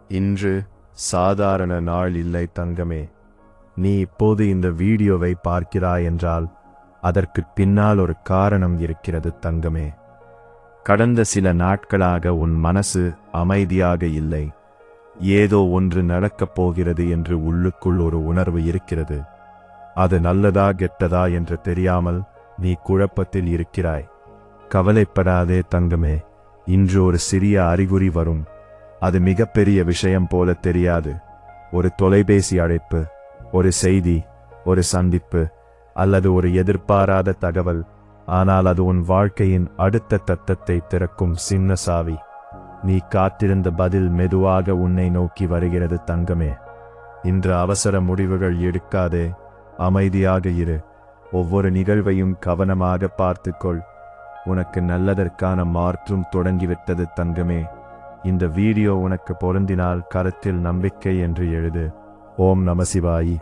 இன்று சாதாரண நாள் இல்லை தங்கமே. நீ இப்போது இந்த வீடியோவை பார்க்கிறாய் என்றால் அதற்கு பின்னால் ஒரு காரணம் இருக்கிறது தங்கமே. கடந்த சில நாட்களாக உன் மனசு அமைதியாக இல்லை. ஏதோ ஒன்று நடக்கப் போகிறது என்று உள்ளுக்குள் ஒரு உணர்வு இருக்கிறது. அது நல்லதா கெட்டதா என்று தெரியாமல் நீ குழப்பத்தில் இருக்கிறாய். கவலைப்படாதே தங்கமே. இன்று ஒரு சிறிய அறிகுறி வரும். அது மிகப்பெரிய விஷயம் போல தெரியாது. ஒரு தொலைபேசி அழைப்பு, ஒரு செய்தி, ஒரு சந்திப்பு அல்லது ஒரு எதிர்பாராத தகவல். ஆனால் அது உன் வாழ்க்கையின் அடுத்த தத்தத்தை திறக்கும் சின்ன சாவி. நீ காத்திருந்த பதில் மெதுவாக உன்னை நோக்கி வருகிறது தங்கமே. இன்று அவசர முடிவுகள் எடுக்காதே. அமைதியாக இரு. ஒவ்வொரு நிகழ்வையும் கவனமாக பார்த்துக்கொள். உனக்கு நல்லதற்கான மாற்றம் தொடங்கிவிட்டது தங்கமே. இந்த வீடியோ உனக்கு பொருந்தினால் கருத்தில் நம்பிக்கை என்று எழுது. ஓம் நம சிவாயி.